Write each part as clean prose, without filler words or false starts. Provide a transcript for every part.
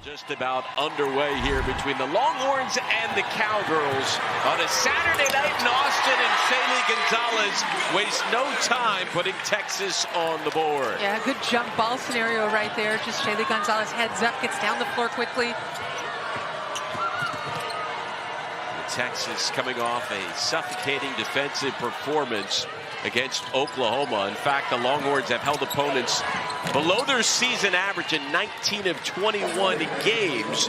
Just about underway here between the Longhorns and the Cowgirls on a Saturday night in Austin, and Shaylee Gonzales wastes no time putting Texas on the board. Yeah, good jump ball scenario right there. Just Shaylee Gonzales heads up, gets down the floor quickly. Texas coming off a suffocating defensive performance against Oklahoma. In fact, the Longhorns have held opponents below their season average in 19 of 21 games.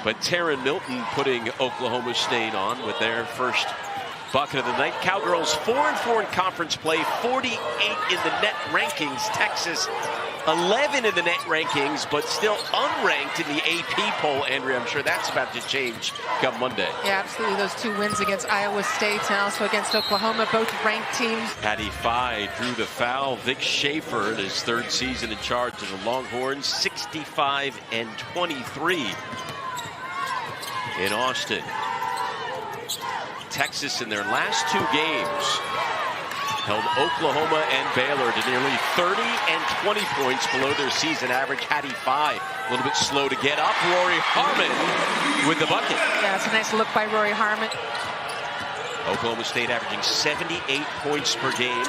But Taryn Milton putting Oklahoma State on with their first bucket of the night. Cowgirls 4-4 in conference play, 48 in the net rankings. Texas 11 in the net rankings, but still unranked in the AP poll. Andrea, I'm sure that's about to change come Monday. Yeah, absolutely. Those two wins against Iowa State and also against Oklahoma, both ranked teams. Khadija Faye drew the foul. Vic Schaefer in his third season in charge of the Longhorns, 65 and 23 in Austin. Texas in their last two games held Oklahoma and Baylor to nearly 30 and 20 points below their season average. Khadija Faye a little bit slow to get up. Rori Harmon with the bucket. Yeah, it's a nice look by Rori Harmon. Oklahoma State averaging 78 points per game.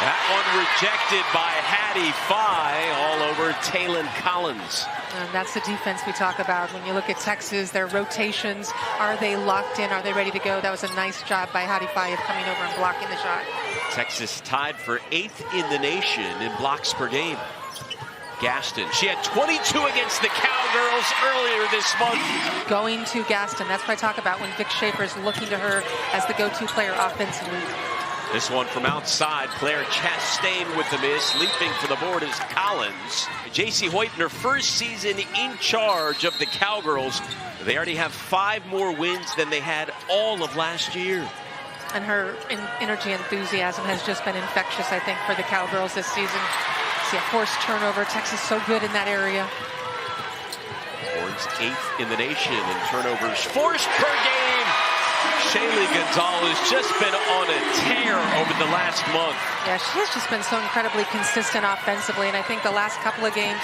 That one rejected by Khadija Faye all over Taylon Collins. And that's the defense we talk about. When you look at Texas, their rotations, are they locked in? Are they ready to go? That was a nice job by Khadija Faye of coming over and blocking the shot. Texas tied for 8th in the nation in blocks per game. Gaston, she had 22 against the Cowgirls earlier this month. Going to Gaston, that's what I talk about when Vic Schaefer is looking to her as the go-to player offensively. This one from outside, Claire Chastain with the miss. Leaping for the board is Collins. J.C. Hoyt in her first season in charge of the Cowgirls. They already have 5 more wins than they had all of last year. And her energy and enthusiasm has just been infectious, I think, for the Cowgirls this season. See a forced turnover. Texas so good in that area. Horns 8th in the nation in turnovers forced per game. Shaylee Gonzales just been on a tear over the last month. Yeah, she has just been so incredibly consistent offensively, and I think the last couple of games,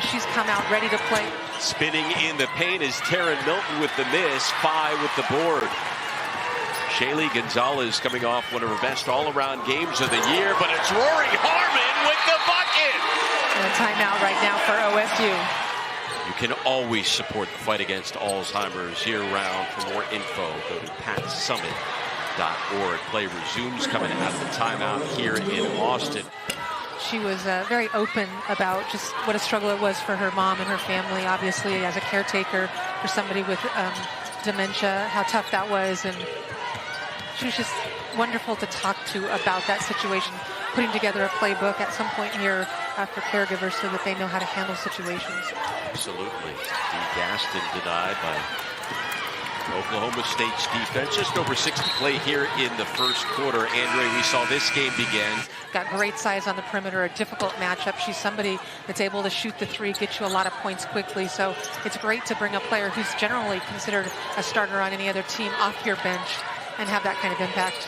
she's come out ready to play. Spinning in the paint is Taryn Milton with the miss, Faye with the board. Shaylee Gonzales coming off one of her best all-around games of the year, but it's Rori Harmon with the bucket. And a timeout right now for OSU. You can always support the fight against Alzheimer's year-round. For more info, go to patsummit.org. Play resumes coming out of the timeout here in Austin. She was very open about just what a struggle it was for her mom and her family, obviously, as a caretaker for somebody with dementia, how tough that was. And she was just wonderful to talk to about that situation, putting together a playbook at some point here for caregivers so that they know how to handle situations. Absolutely. Gaston denied by Oklahoma State's defense. Just over 60 play here in the first quarter. Andrea, we saw this game begin. Got great size on the perimeter, a difficult matchup. She's somebody that's able to shoot the three, get you a lot of points quickly. So it's great to bring a player who's generally considered a starter on any other team off your bench and have that kind of impact.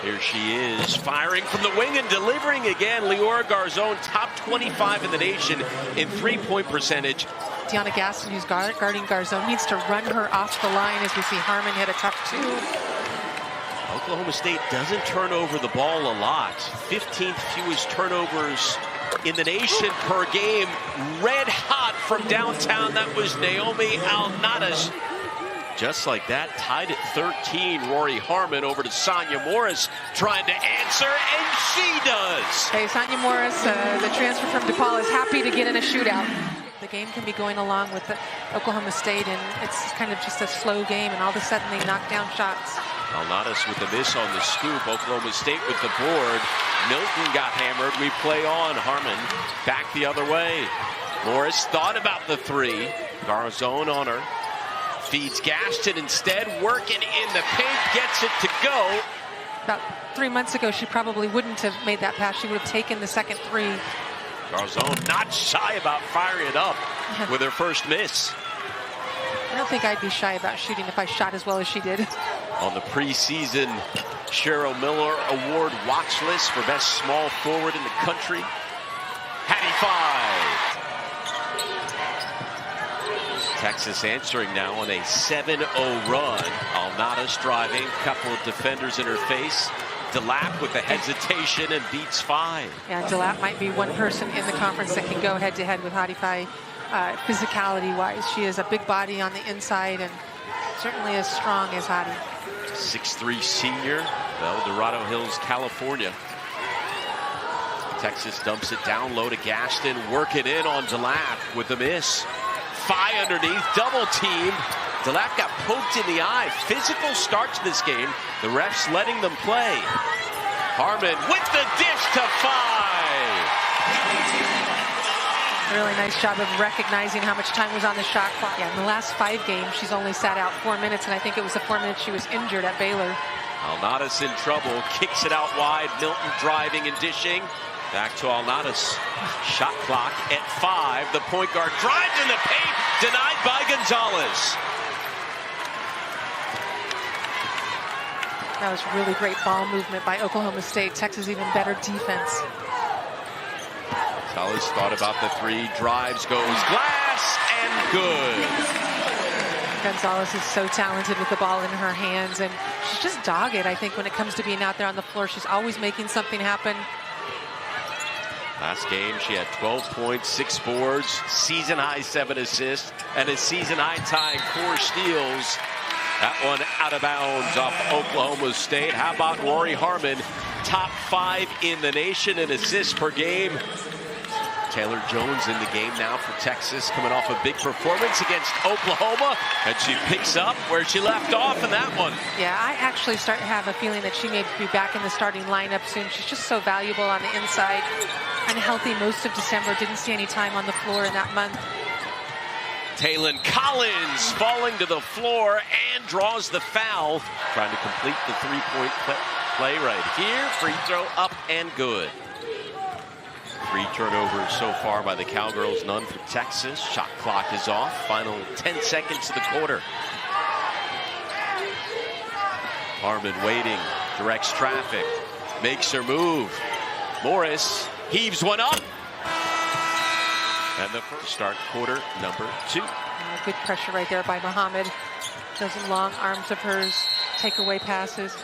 Here she is, firing from the wing and delivering again. Leora Garzon, top 25 in the nation in three-point percentage. DeYona Gaston, who's guarding Garzon, needs to run her off the line as we see Harmon hit a tough 2. Oklahoma State doesn't turn over the ball a lot. 15th fewest turnovers in the nation per game. Red hot from downtown, that was Naomi Alnadas. Just like that, tied at 13. Rori Harmon over to Sonya Morris, trying to answer, and she does. Hey, Sonya Morris, the transfer from DePaul, is happy to get in a shootout. The game can be going along with Oklahoma State, and it's kind of just a slow game, and all of a sudden they knock down shots. Alnadas with the miss on the scoop. Oklahoma State with the board. Milton got hammered. We play on. Harmon back the other way. Morris thought about the 3. Garzon on her. Feeds Gaston instead, working in the paint, gets it to go. About 3 months ago, she probably wouldn't have made that pass. She would have taken the second 3. Garzon not shy about firing it up with her first miss. I don't think I'd be shy about shooting if I shot as well as she did. On the preseason Cheryl Miller Award watch list for best small forward in the country, Khadija Faye. Texas answering now on a 7-0 run. Alnadas driving, couple of defenders in her face. DeLapp with the hesitation and beats Faye. Yeah, DeLapp might be one person in the conference that can go head-to-head with Khadija Faye physicality-wise. She is a big body on the inside and certainly as strong as Hadi. 6'3" senior, El Dorado Hills, California. Texas dumps it down low to Gaston, working in on DeLapp with the miss. Faye underneath, double team. DeLapp got poked in the eye. Physical start to this game. The refs letting them play. Harmon with the dish to Faye. Really nice job of recognizing how much time was on the shot clock. Yeah, in the last 5 games, she's only sat out 4 minutes, and I think it was the 4 minutes she was injured at Baylor. Alnadas in trouble, kicks it out wide. Milton driving and dishing. Back to Alnadas. Shot clock at 5. The point guard drives in the paint, denied by Gonzales. That was really great ball movement by Oklahoma State. Texas even better defense. Gonzales thought about the 3, drives, goes glass, and good. Gonzales is so talented with the ball in her hands, and she's just dogged, I think, when it comes to being out there on the floor. She's always making something happen. Last game, she had 12 points, 6 boards, season-high 7 assists, and a season-high tying 4 steals. That one out of bounds off Oklahoma State. How about Rori Harmon? Top 5 in the nation in assists per game. Taylor Jones in the game now for Texas, coming off a big performance against Oklahoma, and she picks up where she left off in that one. Yeah, I actually start to have a feeling that she may be back in the starting lineup soon. She's just so valuable on the inside. Unhealthy most of December, didn't see any time on the floor in that month. Taylon Collins falling to the floor and draws the foul. Trying to complete the 3-point play right here. Free throw up and good. 3 turnovers so far by the Cowgirls, none for Texas. Shot clock is off. Final 10 seconds of the quarter. Harmon waiting, directs traffic, makes her move. Morris heaves one up. And the first start quarter number 2. Good pressure right there by Muhammad. Those long arms of hers, take away passes.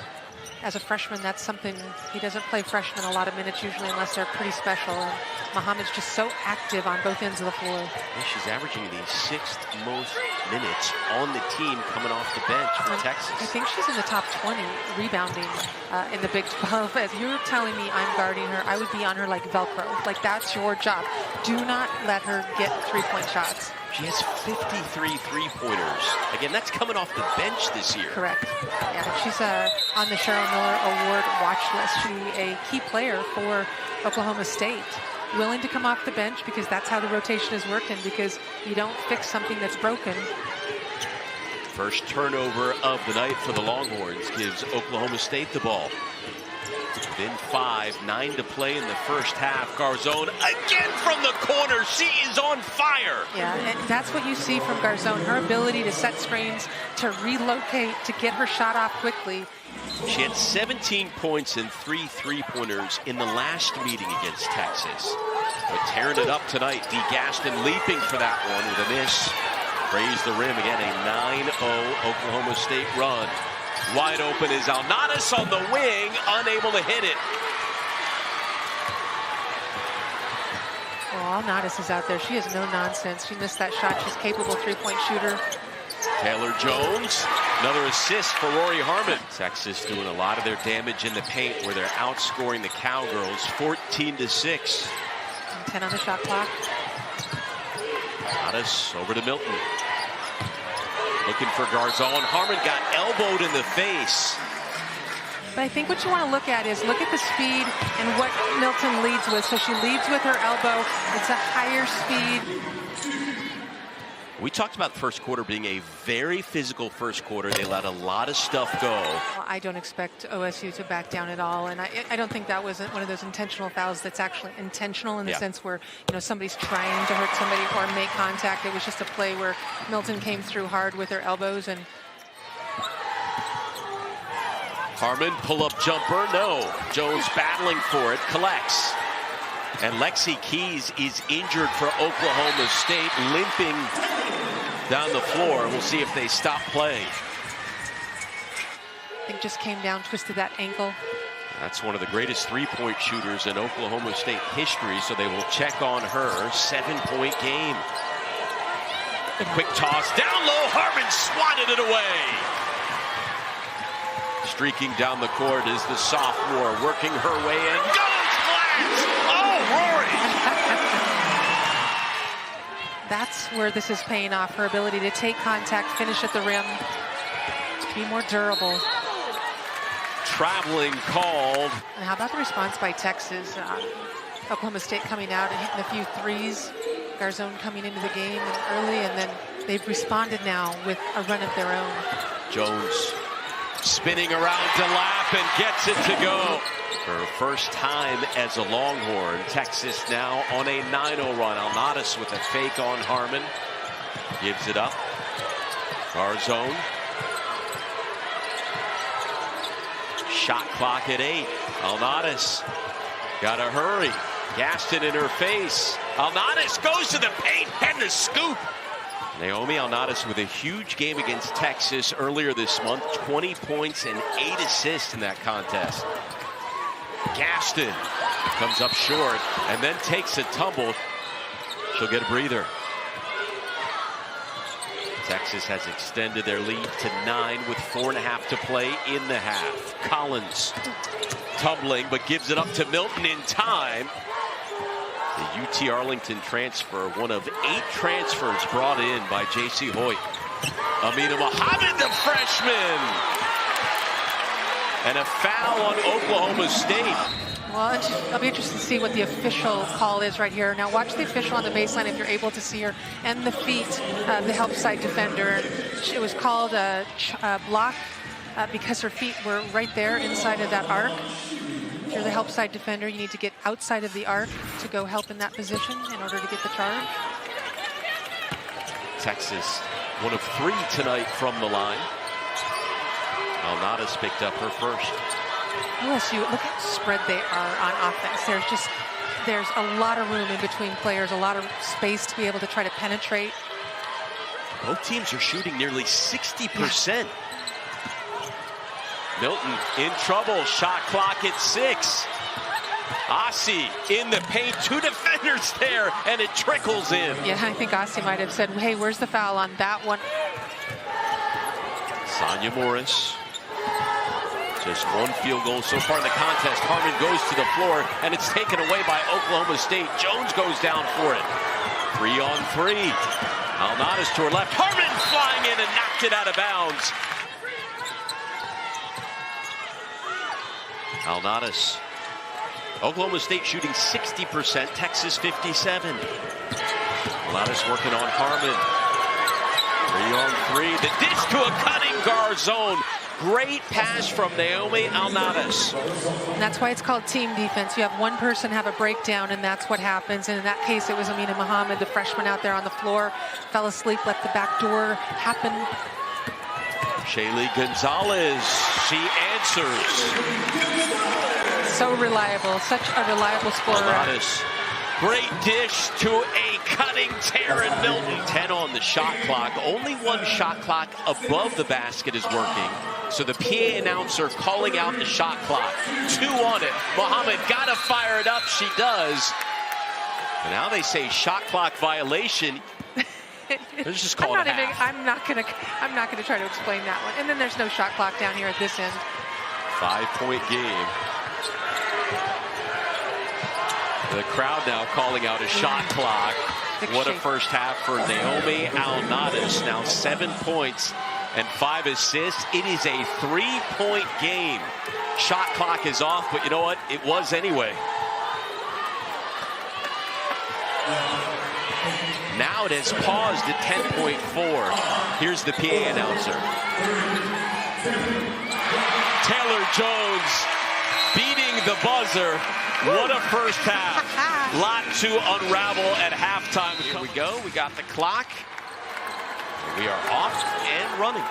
As a freshman, that's something, he doesn't play freshmen a lot of minutes usually unless they're pretty special. And Muhammad's just so active on both ends of the floor. Yeah, she's averaging the 6th most minutes on the team coming off the bench for Texas. I think she's in the top 20 rebounding in the Big 12. If you're telling me I'm guarding her, I would be on her like Velcro. Like, that's your job. Do not let her get 3-point shots. She has 53 3-pointers. Again, that's coming off the bench this year. Correct. Yeah, she's on the Cheryl Miller Award watch list. She's a key player for Oklahoma State. Willing to come off the bench because that's how the rotation is working, because you don't fix something that's broken. First turnover of the night for the Longhorns gives Oklahoma State the ball. Within 5, 9 to play in the first half. Garzone again from the corner. She is on fire. Yeah, and that's what you see from Garzone. Her ability to set screens, to relocate, to get her shot off quickly. She had 17 points and 3 3-pointers in the last meeting against Texas. But tearing it up tonight, Gaston leaping for that one with a miss. Raised the rim again, a 9-0 Oklahoma State run. Wide open is Alnadas on the wing, unable to hit it. Well, Alnadas is out there. She has no nonsense. She missed that shot. She's capable 3-point shooter. Taylor Jones, another assist for Rori Harmon. Texas doing a lot of their damage in the paint where they're outscoring the Cowgirls 14-6. 10 on the shot clock. Alnadas over to Milton. Looking for Garzone. Harmon got elbowed in the face. But I think what you want to look at is look at the speed and what Milton leads with. So she leads with her elbow. It's a higher speed. We talked about the first quarter being a very physical first quarter. They let a lot of stuff go. Well, I don't expect OSU to back down at all, and I don't think that was one of those intentional fouls that's actually intentional in the sense where, you know, somebody's trying to hurt somebody or make contact. It was just a play where Milton came through hard with her elbows. And Harmon, pull-up jumper, no. Jones battling for it, collects. And Lexi Keys is injured for Oklahoma State, limping down the floor. We'll see if they stop play. I think just came down, twisted that ankle. That's one of the greatest three-point shooters in Oklahoma State history, so they will check on her. 7-point game. A quick toss down low. Harmon swatted it away. Streaking down the court is the sophomore, working her way in. Goes glass! Oh, Rori! That's where this is paying off. Her ability to take contact, finish at the rim, be more durable. Traveling called. And how about the response by Texas? Oklahoma State coming out and hitting a few threes. Garzone coming into the game early, and then they've responded now with a run of their own. Jones spinning around to lap and gets it to go. Her first time as a Longhorn. Texas now on a 9-0 run. Alnadas with a fake on Harmon. Gives it up. Garzone. Shot clock at 8. Alnadas got to hurry. Gaston in her face. Alnadas goes to the paint and the scoop. Naomi Alnadas with a huge game against Texas earlier this month. 20 points and 8 assists in that contest. Gaston comes up short and then takes a tumble. She'll get a breather. Texas has extended their lead to 9 with 4.5 to play in the half. Collins tumbling, but gives it up to Milton in time. The UT Arlington transfer, one of 8 transfers brought in by J.C. Hoyt. Amina Mohammed, the freshman. And a foul on Oklahoma State. Well, I'll be interested to see what the official call is right here. Now watch the official on the baseline if you're able to see her, and the feet of the help side defender. It was called a block because her feet were right there inside of that arc. If you're the help side defender, you need to get outside of the arc to go help in that position in order to get the charge. Texas, one of 3 tonight from the line. Alnadas picked up her first. OSU, look how spread they are on offense. There's a lot of room in between players, a lot of space to be able to try to penetrate. Both teams are shooting nearly 60%. Milton in trouble. Shot clock at 6. Ossie in the paint. 2 defenders there, and it trickles in. Yeah, I think Ossie might have said, hey, where's the foul on that one? Sonya Morris. Just 1 field goal so far in the contest. Harmon goes to the floor, and it's taken away by Oklahoma State. Jones goes down for it. 3 on 3. Alnadas to her left. Harmon flying in and knocked it out of bounds. Alnadas. Oklahoma State shooting 60%, Texas 57. Alnadas working on Harmon. 3 on 3. The dish to a cutting Garzone. Great pass from Naomi Alnadas. And that's why it's called team defense. You have one person have a breakdown, and that's what happens. And in that case, it was Amina Mohammed, the freshman out there on the floor, fell asleep, let the back door happen. Shaylee Gonzales, she answers. So reliable, such a reliable scorer. Alnadas, great dish to a cutting Taryn Milton. 10 on the shot clock. Only 1 shot clock above the basket is working. So the PA announcer calling out the shot clock. 2 on it. Mohammed got to fire it up. She does. And now they say shot clock violation. Let's just call it half. I'm not gonna try to explain that one. And then there's no shot clock down here at this end. 5-point game. The crowd now calling out a shot clock. What a first half for Naomi Alnadas. Now 7 points and 5 assists. It is a 3-point game. Shot clock is off, but you know what? It was anyway. Now it has paused at 10.4. Here's the PA announcer. Taylor Jones beating the buzzer. What a first half. Lot to unravel at halftime. Here we go. We got the clock. We are off and running.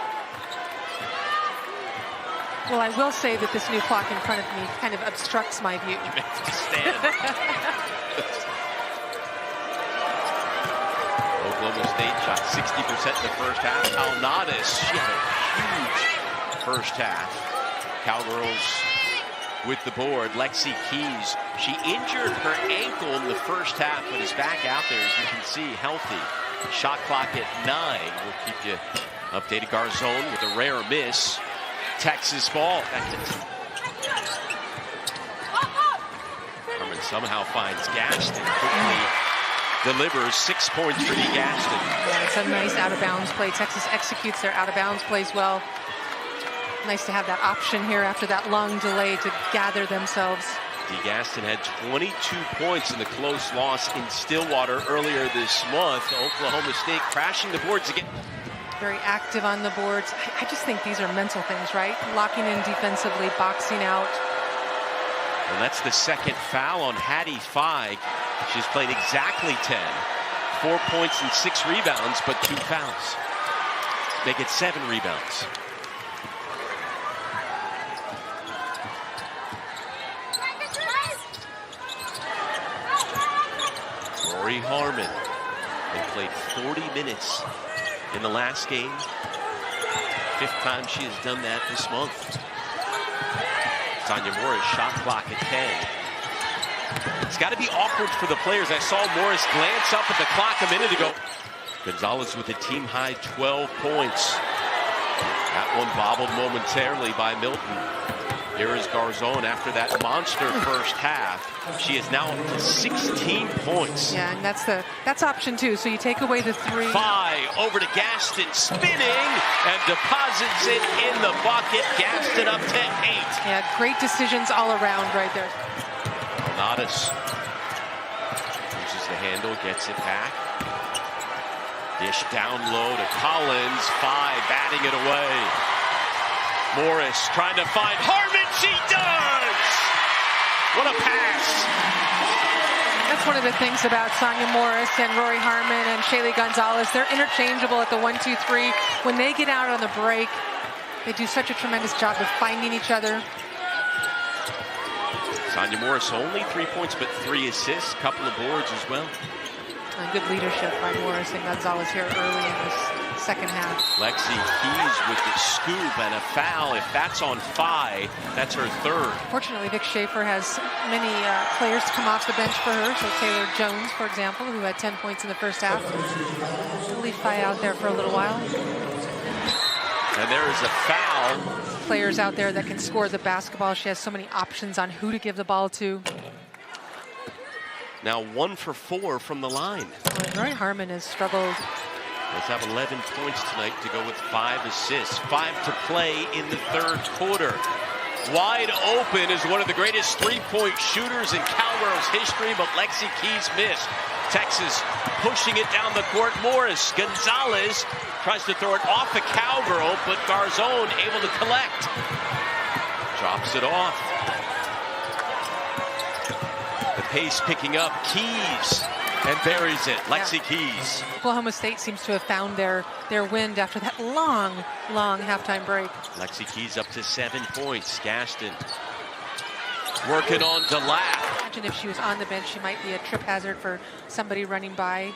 Well, I will say that this new clock in front of me kind of obstructs my view. You may have to stand. Oklahoma State shot 60% in the first half. Alnadas, she had a huge first half. Cowgirls with the board. Lexi Keys, she injured her ankle in the first half, but is back out there, as you can see, healthy. Shot clock at 9. We'll keep you updated. Garzone with a rare miss. Texas ball. Harmon somehow finds Gaston. Quickly delivers 6 points for Gaston. Yeah, it's a nice out-of-bounds play. Texas executes their out-of-bounds plays well. Nice to have that option here after that long delay to gather themselves. Gaston had 22 points in the close loss in Stillwater earlier this month. Oklahoma State crashing the boards again. Very active on the boards. I just think these are mental things, right? Locking in defensively, boxing out. And that's the second foul on Khadija Faye. She's played exactly 10. 4 points and 6 rebounds, but 2 fouls. Make it 7 rebounds. Rori Harmon and played 40 minutes in the last game. 5th time she has done that this month. Sonya Morris, shot clock at 10. It's got to be awkward for the players. I saw Morris glance up at the clock a minute ago. Gonzales with a team-high 12 points. That one bobbled momentarily by Milton. Here is Garzone after that monster first half. She is now up to 16 points. Yeah, and that's option 2. So you take away the 3. Faye over to Gaston, spinning and deposits it in the bucket. Gaston up to 8. Yeah, great decisions all around right there. Alnadas uses the handle, gets it back. Dish down low to Collins. Faye batting it away. Morris trying to find Harmon. She does! What a pass! That's one of the things about Sonya Morris and Rori Harmon and Shaylee Gonzales. They're interchangeable at the 1-2-3. When they get out on the break, they do such a tremendous job of finding each other. Sonya Morris only 3 points, but 3 assists, couple of boards as well. And good leadership by Morris and Gonzales here early in this second half. Lexi Keys with the scoop and a foul. If that's on Faye, that's her 3rd. Fortunately, Vic Schaefer has many players to come off the bench for her. So Taylor Jones, for example, who had 10 points in the first half. She'll leave Faye out there for a little while. And there is a foul. Players out there that can score the basketball. She has so many options on who to give the ball to. Now 1 for 4 from the line. Rori Harmon has struggled. Let's have 11 points tonight to go with 5 assists. 5 to play in the 3rd quarter. Wide open is one of the greatest 3-point shooters in Cowgirls history, but Lexi Keys missed. Texas pushing it down the court. Morris, Gonzales tries to throw it off the Cowgirl, but Garzone able to collect. Drops it off. The pace picking up. Keys. And buries it. Lexi Keys. Oklahoma State seems to have found their wind after that long halftime break. Lexi Keys up to 7 points. Gaston working on DeLapp. Imagine if she was on the bench, she might be a trip hazard for somebody running by.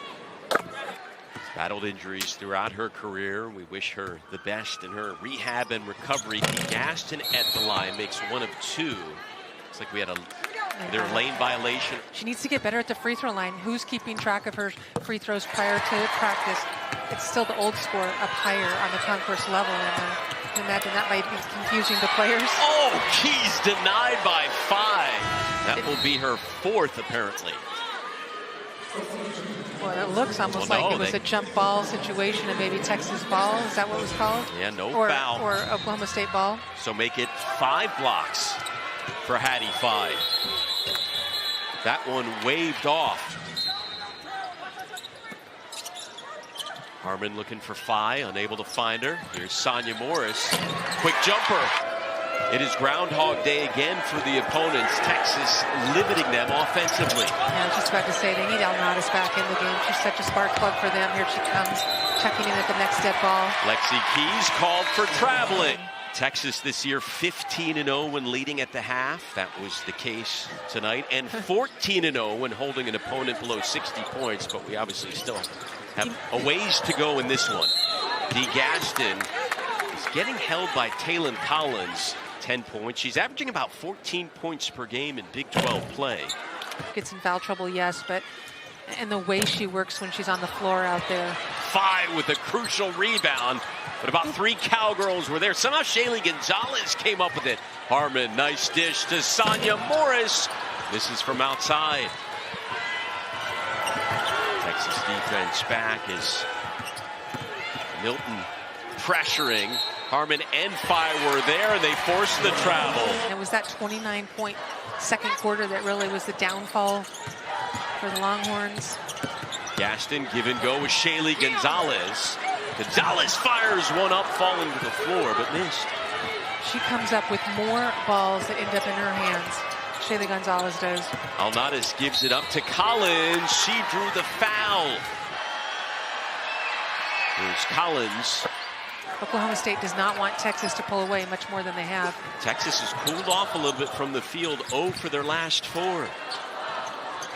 Battled injuries throughout her career. We wish her the best in her rehab and recovery. Gaston at the line makes 1 of 2. Looks like we had their lane violation. She needs to get better at the free throw line. Who's keeping track of her free throws prior to practice? It's still the old score up higher on the concourse level. And I imagine that might be confusing the players. Oh, Keys denied by 5. That will be her 4th, apparently. Well, it looks almost like it was a jump ball situation and maybe Texas ball. Is that what it was called? Yeah, no foul. Or Oklahoma State ball. So make it 5 blocks for Khadija Faye. That one waved off. Harmon looking for Faye, unable to find her. Here's Sonya Morris. Quick jumper. It is Groundhog Day again for the opponents. Texas limiting them offensively. Yeah, I was just about to say, they need Alnadas back in the game. She's such a spark plug for them. Here she comes, checking in at the next dead ball. Lexi Keys called for traveling. Texas this year 15-0 when leading at the half. That was the case tonight. And 14-0 when holding an opponent below 60 points. But we obviously still have a ways to go in this one. Gaston is getting held by Taylon Collins. 10 points. She's averaging about 14 points per game in Big 12 play. Gets in foul trouble, yes, but and the way she works when she's on the floor out there. Faye with a crucial rebound, but about 3 Cowgirls were there. Somehow Shaylee Gonzales came up with it. Harmon, nice dish to Sonya Morris. This is from outside. Texas defense back as Milton pressuring. Harmon and Faye were there, and they forced the travel. And it was that 29-point second quarter that really was the downfall for the Longhorns. Gaston give and go with Shaylee Gonzales. Gonzales fires one up, falling to the floor, but missed. She comes up with more balls that end up in her hands. Shaylee Gonzales does. Alnadas gives it up to Collins. She drew the foul. Here's Collins. Oklahoma State does not want Texas to pull away much more than they have. Texas has cooled off a little bit from the field. 0 for their last 4.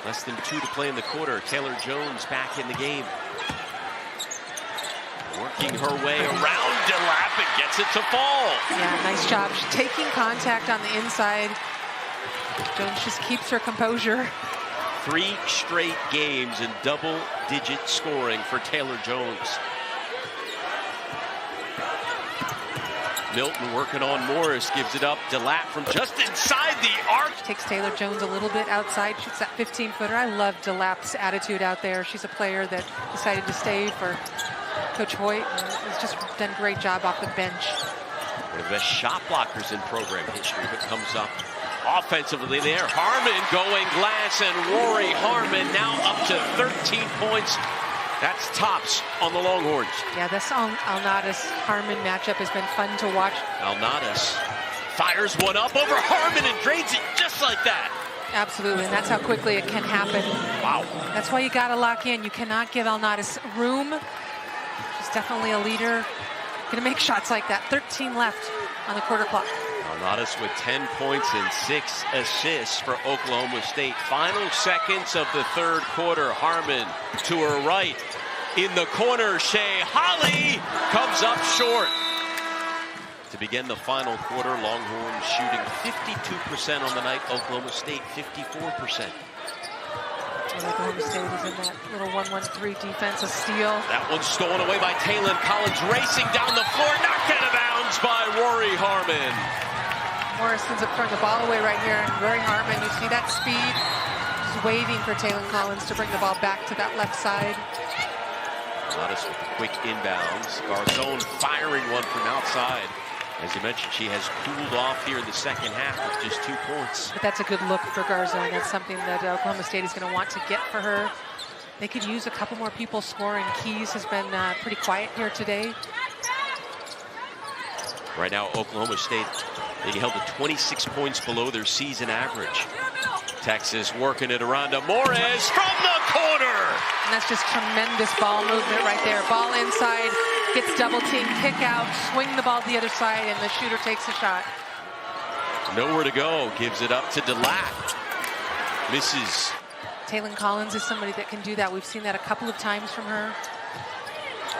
Less than 2 to play in the quarter. Taylor Jones back in the game. Working her way around DeLapp and gets it to fall. Yeah, nice job. She's taking contact on the inside. Jones just keeps her composure. 3 straight games in double-digit scoring for Taylor Jones. Milton working on Morris, gives it up. DeLapp from just inside the arc. Takes Taylor Jones a little bit outside, shoots that 15-footer. I love DeLapp's attitude out there. She's a player that decided to stay for Coach Hoyt and has just done a great job off the bench. One of the best shot blockers in program history, but comes up offensively there. Harmon going glass, and Rori Harmon now up to 13 points. That's tops on the Longhorns. Yeah, this Alnadas-Harmon matchup has been fun to watch. Alnadas fires one up over Harmon and drains it just like that. Absolutely, and that's how quickly it can happen. Wow. That's why you got to lock in. You cannot give Alnadas room. She's definitely a leader. Going to make shots like that. 13 left on the quarter clock. Alnadas with 10 points and 6 assists for Oklahoma State. Final seconds of the third quarter. Harmon to her right. In the corner, Shea Holly comes up short. To begin the final quarter, Longhorns shooting 52% on the night. Oklahoma State 54%. And Oklahoma State is in that little 1-1-3 defense, a steal. That one's stolen away by Taylon Collins, racing down the floor, knocked out of bounds by Rori Harmon. Morris ends up throwing the ball away right here, and Rori Harmon, you see that speed, just waiting for Taylon Collins to bring the ball back to that left side. Alnadas with a quick inbounds. Garcon firing one from outside. As you mentioned, she has cooled off here in the second half with just 2 points. But that's a good look for Garzone. That's something that Oklahoma State is going to want to get for her. They could use a couple more people scoring. Keys has been pretty quiet here today. Right now, Oklahoma State being held to 26 points below their season average. Texas working it around to Morris from the corner. And that's just tremendous ball movement right there. Ball inside, gets double team, kick out, swing the ball to the other side, and the shooter takes a shot. Nowhere to go, gives it up to DeLapp. Misses. Taylon Collins is somebody that can do that. We've seen that a couple of times from her.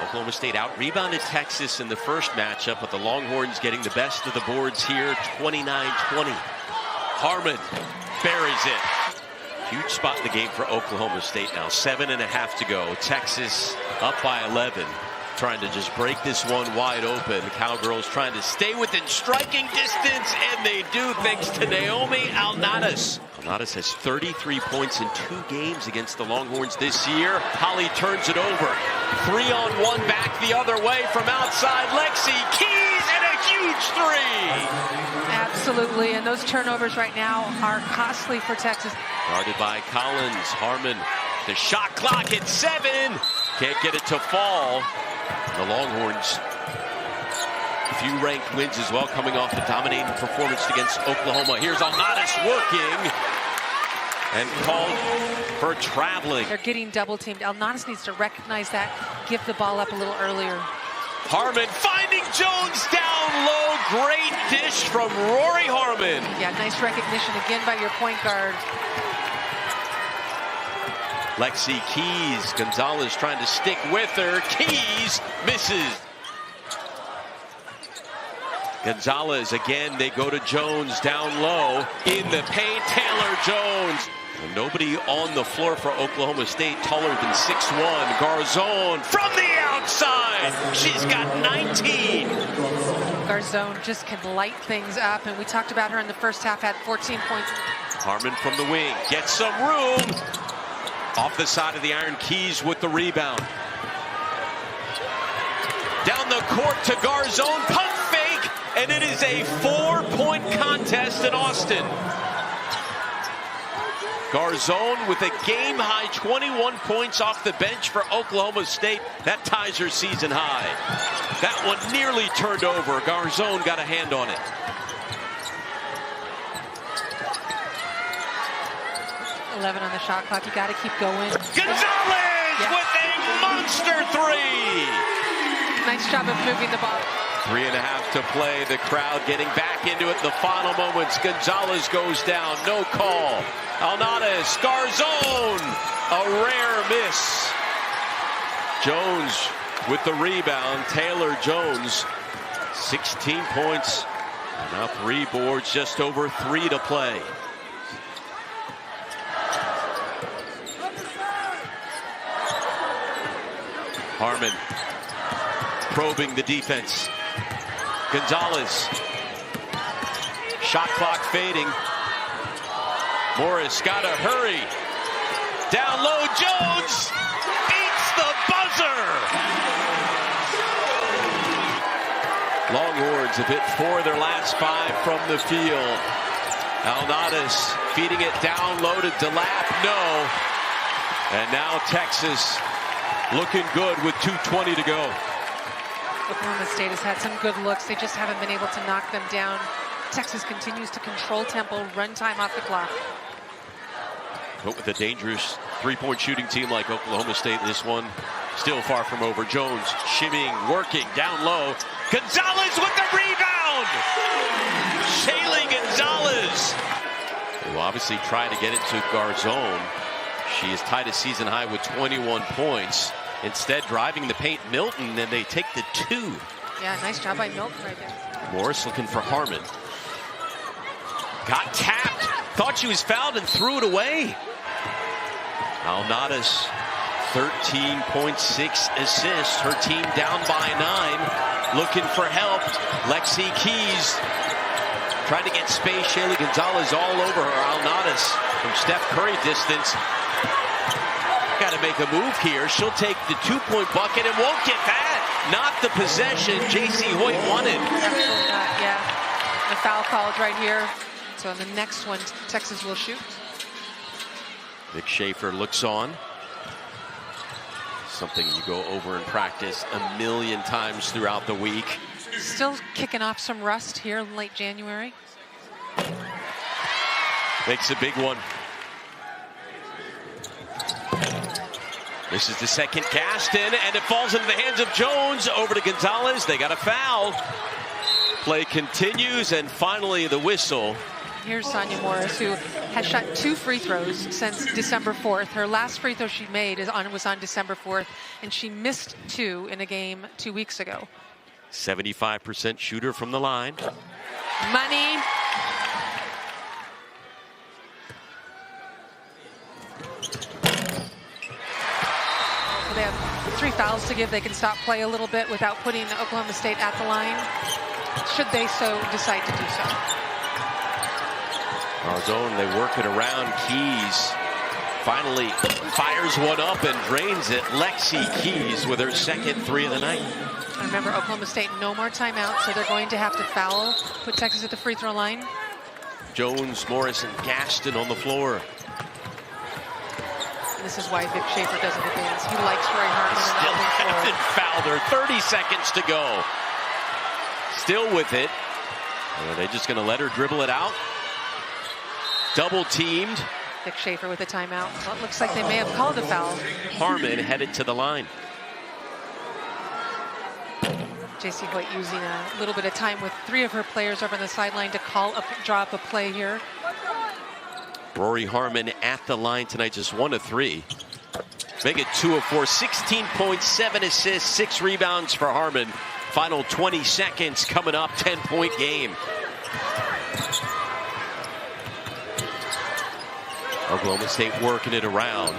Oklahoma State out-rebounded Texas in the first matchup, but the Longhorns getting the best of the boards here, 29-20. Harmon buries it. Huge spot in the game for Oklahoma State now. 7.5 to go. Texas up by 11. Trying to just break this one wide open. The Cowgirls trying to stay within striking distance, and they do thanks to Naomi Alnadas. Alnadas has 33 points in 2 games against the Longhorns this year. Holly turns it over. 3-on-1 back the other way from outside. Lexi Keys and a huge 3. Absolutely, and those turnovers right now are costly for Texas. Guarded by Collins. Harmon, the shot clock at 7. Can't get it to fall. The Longhorns, a few ranked wins as well, coming off a dominating performance against Oklahoma. Here's Alnadas working and called for traveling. They're getting double teamed. Alnadas needs to recognize that, give the ball up a little earlier. Harmon finding Jones down low. Great dish from Rori Harmon. Yeah, nice recognition again by your point guard. Lexi Keys, Gonzales trying to stick with her. Keys misses. Gonzales again, they go to Jones down low. In the paint, Taylor Jones. And nobody on the floor for Oklahoma State taller than 6'1". Garzon from the outside. She's got 19. Garzon just can light things up, and we talked about her in the first half, had 14 points. Harmon from the wing, gets some room. Off the side of the iron, Keys with the rebound. Down the court to Garzon, pump fake, and it is a 4-point contest in Austin. Garzon with a game-high 21 points off the bench for Oklahoma State. That ties her season high. That one nearly turned over. Garzon got a hand on it. On the shot clock, you got to keep going. Gonzales with a monster three. Nice job of moving the ball. 3.5 to play. The crowd getting back into it in the final moments. Gonzales goes down. No call. Alnades, Garzon, a rare miss. Jones with the rebound. Taylor Jones, 16 points. Now 3 boards, just over 3 to play. Harmon probing the defense. Gonzales. Shot clock fading. Morris got to hurry. Down low, Jones beats the buzzer. Longhorns have hit 4 of their last 5 from the field. Alnades feeding it down low to Delap. No. And now Texas looking good with 2:20 to go. Oklahoma State has had some good looks. They just haven't been able to knock them down. Texas continues to control tempo, run time off the clock. But with a dangerous 3-point shooting team like Oklahoma State, this one still far from over. Jones shimmying, working down low. Gonzales with the rebound. Shaylee Gonzales. They will obviously try to get it to Garzon. She is tied a season high with 21 points. Instead, driving the paint, Milton, and they take the 2. Yeah, nice job by Milton right there. Morris looking for Harmon. Got tapped. Thought she was fouled and threw it away. Alnades, 13.6 assists. Her team down by 9. Looking for help. Lexi Keys trying to get space. Shaylee Gonzales all over her. Alnades from Steph Curry distance. Got to make a move here. She'll take the 2-point bucket and won't get that. Not the possession J.C. Hoyt wanted. Absolutely not, yeah. The foul called right here. So on the next one, Texas will shoot. Vic Schaefer looks on. Something you go over in practice a million times throughout the week. Still kicking off some rust here in late January. Makes a big one. This is the second Gaston, and it falls into the hands of Jones. Over to Gonzales. They got a foul. Play continues, and finally the whistle. Here's Sonya Morris, who has shot 2 free throws since December 4th. Her last free throw she made was on December 4th, and she missed 2 in a game 2 weeks ago. 75% shooter from the line. Money. So they have 3 fouls to give. They can stop play a little bit without putting Oklahoma State at the line, should they so decide to do so. Garzon, they work it around. Keys finally fires one up and drains it. Lexi Keys with her second 3 of the night. Remember, Oklahoma State, no more timeouts, so they're going to have to foul, put Texas at the free throw line. Jones, Morris, and Gaston on the floor. And this is why Vic Schaefer doesn't advance. He likes Rori Harmon. Still haven't fouled her. 30 seconds to go. Still with it. Are they just going to let her dribble it out? Double teamed. Vic Schaefer with a timeout. Well, it looks like they may have called a foul. Harmon headed to the line. J.C. Hoyt using a little bit of time with 3 of her players over on the sideline to draw up a play here. Rori Harmon at the line tonight, just 1 of 3. Make it 2 of 4, 16 points, 7 assists, 6 rebounds for Harmon. Final 20 seconds coming up, 10-point game. Oklahoma State working it around.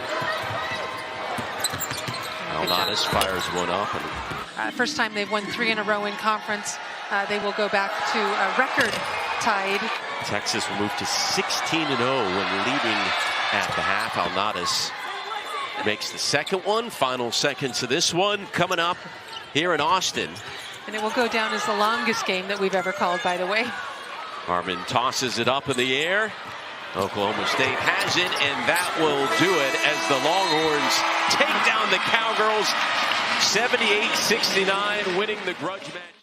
Alnadas fires one up. And first time they've won 3 in a row in conference. They will go back to a record tied. Texas will move to 16-0 when leading at the half. Alnadas makes the second one. Final seconds of this one coming up here in Austin. And it will go down as the longest game that we've ever called, by the way. Harmon tosses it up in the air. Oklahoma State has it, and that will do it as the Longhorns take down the Cowgirls 78-69, winning the grudge match.